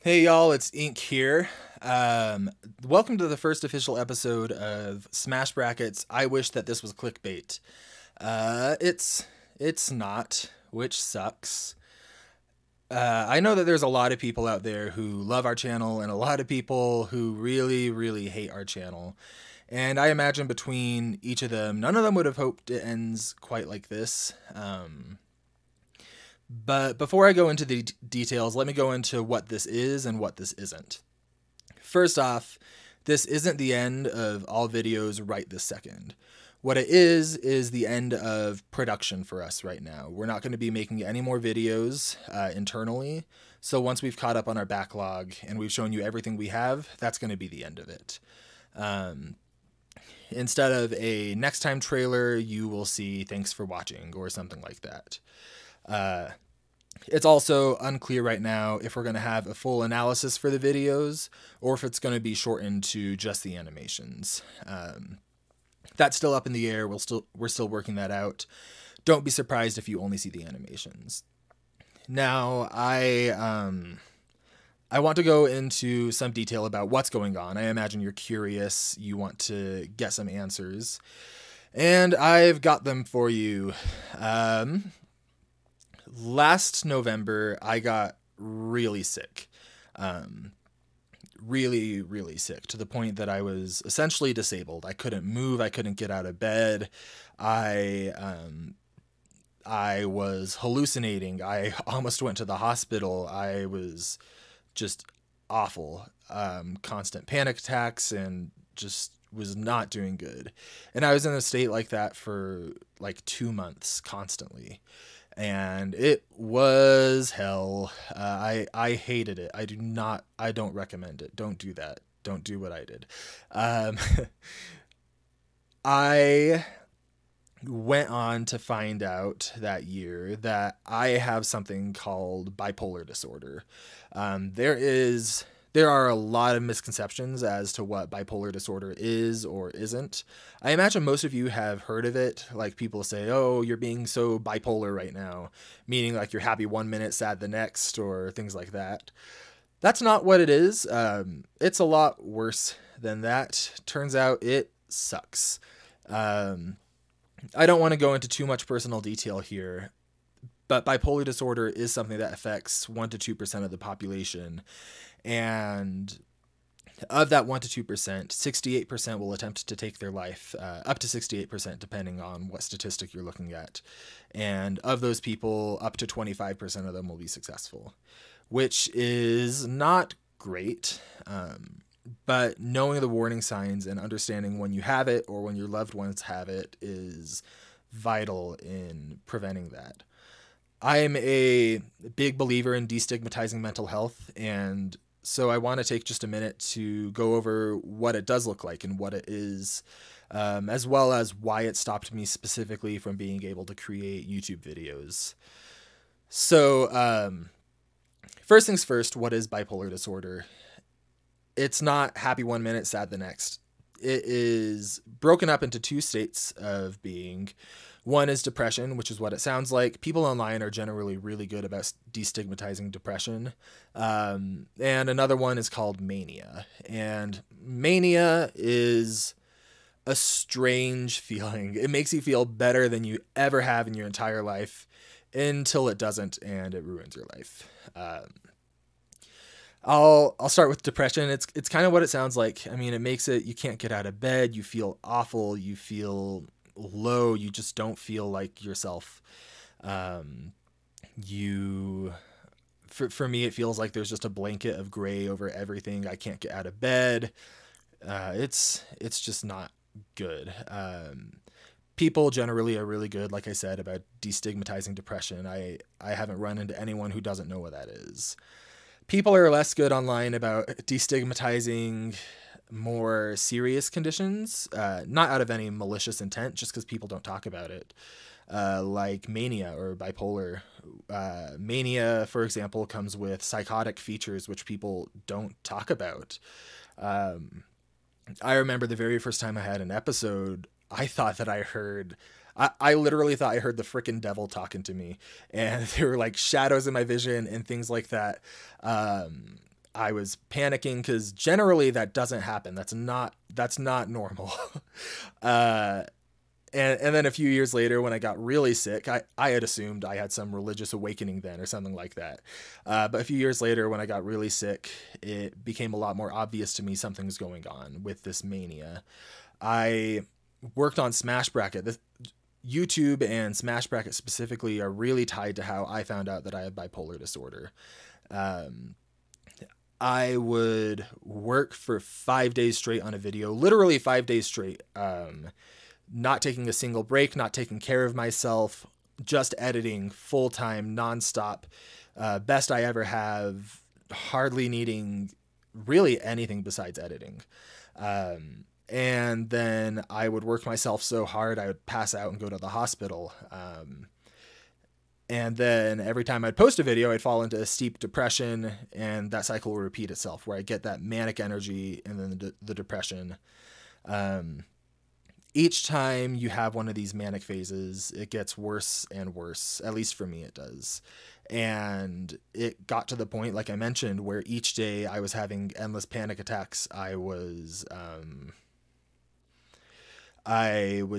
Hey y'all, it's Ink here. Welcome to the first official episode of Smash Brackets. I wish that this was clickbait. It's not, which sucks. I know that there's a lot of people out there who love our channel and a lot of people who really, really hate our channel. And I imagine between each of them, none of them would have hoped it ends quite like this. But before I go into the details, let me go into what this is and what this isn't. First off, this isn't the end of all videos right this second. What it is the end of production for us right now. We're not going to be making any more videos internally. So once we've caught up on our backlog and we've shown you everything we have, that's going to be the end of it. Instead of a next time trailer, you will see thanks for watching or something like that. It's also unclear right now if we're going to have a full analysis for the videos or if it's going to be shortened to just the animations. That's still up in the air. We're still working that out. Don't be surprised if you only see the animations. Now, I want to go into some detail about what's going on. I imagine you're curious. You want to get some answers. And I've got them for you. Last November, I got really sick. Really, really sick to the point that I was essentially disabled. I couldn't move. I couldn't get out of bed. I was hallucinating. I almost went to the hospital. I was just awful. Constant panic attacks and just was not doing good. And I was in a state like that for like 2 months constantly. And it was hell. I hated it. I don't recommend it. Don't do that. Don't do what I did. I went on to find out that year that I have something called bipolar disorder. There are a lot of misconceptions as to what bipolar disorder is or isn't. I imagine most of you have heard of it. Like people say, oh, you're being so bipolar right now, meaning like you're happy 1 minute, sad the next, or things like that. That's not what it is. It's a lot worse than that. Turns out it sucks. I don't want to go into too much personal detail here, but bipolar disorder is something that affects 1 to 2% of the population. And of that 1 to 2%, 68% will attempt to take their life, up to 68%, depending on what statistic you're looking at. And of those people, up to 25% of them will be successful, which is not great. But knowing the warning signs and understanding when you have it or when your loved ones have it is vital in preventing that. I'm a big believer in destigmatizing mental health, and so I want to take just a minute to go over what it does look like and what it is, as well as why it stopped me specifically from being able to create YouTube videos. So, first things first, what is bipolar disorder? It's not happy 1 minute, sad the next. It is broken up into 2 states of being. One is depression, which is what it sounds like. People online are generally really good about destigmatizing depression. And another one is called mania. And mania is a strange feeling. It makes you feel better than you ever have in your entire life until it doesn't and it ruins your life. I'll start with depression. It's kind of what it sounds like. I mean, it makes it, you can't get out of bed. You feel awful. You feel low. You just don't feel like yourself. For me, it feels like there's just a blanket of gray over everything. I can't get out of bed. It's just not good. People generally are really good, like I said, about destigmatizing depression. I haven't run into anyone who doesn't know what that is. People are less good online about destigmatizing more serious conditions, not out of any malicious intent, just because people don't talk about it, like mania or bipolar. Mania, for example, comes with psychotic features, which people don't talk about. I remember the very first time I had an episode, I thought that I literally thought I heard the frickin' devil talking to me, and there were like shadows in my vision and things like that. I was panicking because generally that doesn't happen. That's not normal. uh, and then a few years later, when I got really sick, I had assumed I had some religious awakening then or something like that. But a few years later, when I got really sick, it became a lot more obvious to me something's going on with this mania. I worked on Smash Bracket. YouTube and Smash Bracket specifically are really tied to how I found out that I have bipolar disorder. I would work for 5 days straight on a video, literally 5 days straight, not taking a single break, not taking care of myself, just editing full time, nonstop. Best I ever have, hardly needing really anything besides editing. And then I would work myself so hard I would pass out and go to the hospital. And then every time I'd post a video, I'd fall into a steep depression, and that cycle will repeat itself, where I get that manic energy and then the depression. Each time you have one of these manic phases, it gets worse and worse. At least for me, it does. And it got to the point, like I mentioned, where each day I was having endless panic attacks. I was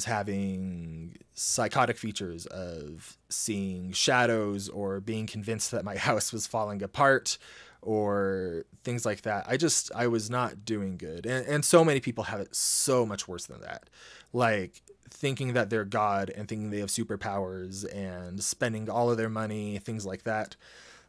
having psychotic features of seeing shadows or being convinced that my house was falling apart or things like that. I was not doing good. And so many people have it so much worse than that. Like thinking that they're God and thinking they have superpowers and spending all of their money, things like that.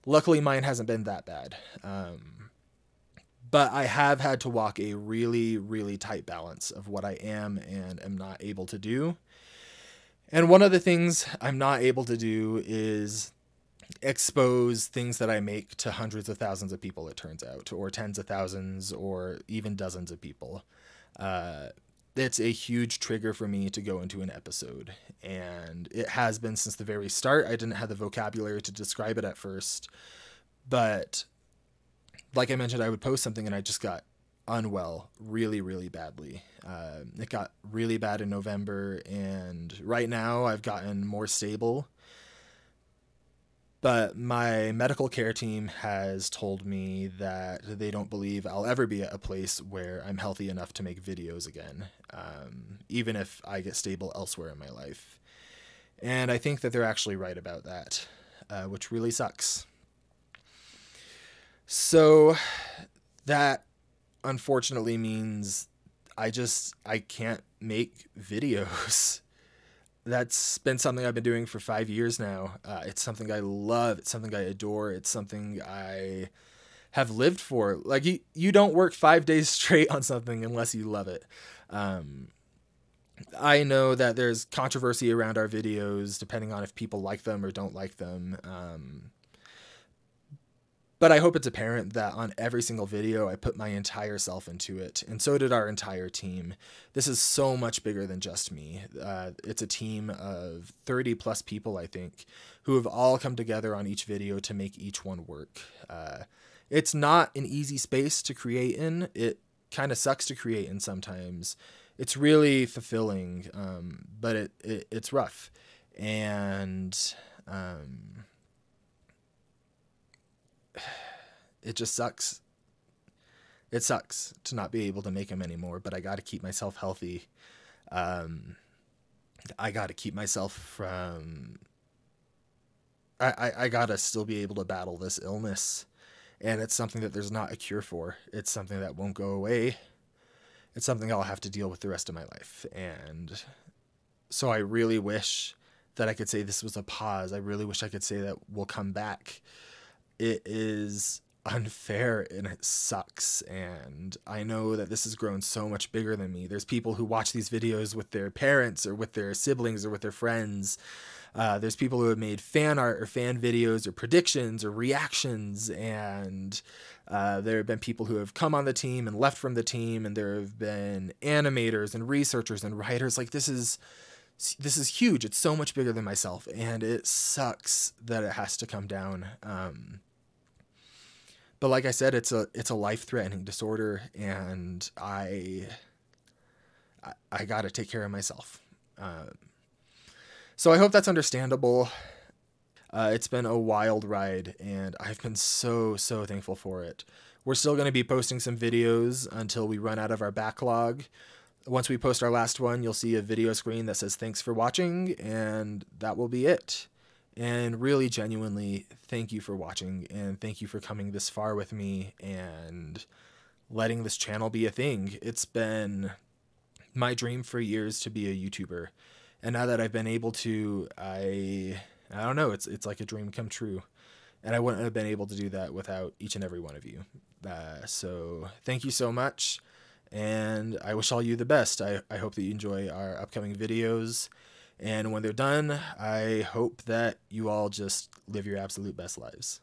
Luckily, mine hasn't been that bad. But I have had to walk a really, really tight balance of what I am and am not able to do. And one of the things I'm not able to do is expose things that I make to hundreds of thousands of people, it turns out, or tens of thousands, or even dozens of people. It's a huge trigger for me to go into an episode, and it has been since the very start. I didn't have the vocabulary to describe it at first, but like I mentioned, I would post something and I just got unwell really, really badly. It got really bad in November, and right now I've gotten more stable. But my medical care team has told me that they don't believe I'll ever be at a place where I'm healthy enough to make videos again, even if I get stable elsewhere in my life. And I think that they're actually right about that, which really sucks. So that unfortunately means I can't make videos. That's been something I've been doing for 5 years now. It's something I love. It's something I adore. It's something I have lived for. Like you don't work 5 days straight on something unless you love it. I know that there's controversy around our videos depending on if people like them or don't like them. But I hope it's apparent that on every single video, I put my entire self into it, and so did our entire team. This is so much bigger than just me. It's a team of 30 plus people, I think, who have all come together on each video to make each one work. It's not an easy space to create in. It kind of sucks to create in sometimes. It's really fulfilling, but it's rough. And it just sucks. It sucks to not be able to make them anymore, but I got to keep myself healthy. I got to keep myself from... I got to still be able to battle this illness. And it's something that there's not a cure for. It's something that won't go away. It's something I'll have to deal with the rest of my life. And so I really wish that I could say this was a pause. I really wish I could say that we'll come back. It is unfair and it sucks. And I know that this has grown so much bigger than me. There's people who watch these videos with their parents or with their siblings or with their friends. There's people who have made fan art or fan videos or predictions or reactions. And there have been people who have come on the team and left from the team. And there have been animators and researchers and writers. Like this is huge. It's so much bigger than myself. And it sucks that it has to come down. But like I said, it's a life-threatening disorder, and I got to take care of myself. So I hope that's understandable. It's been a wild ride, and I've been so thankful for it. We're still going to be posting some videos until we run out of our backlog. Once we post our last one, you'll see a video screen that says thanks for watching, and that will be it. And really, genuinely, thank you for watching, and thank you for coming this far with me and letting this channel be a thing. It's been my dream for years to be a YouTuber, and now that I've been able to, I don't know, it's like a dream come true, and I wouldn't have been able to do that without each and every one of you. So thank you so much, and I wish all you the best. I hope that you enjoy our upcoming videos, and when they're done, I hope that you all just live your absolute best lives.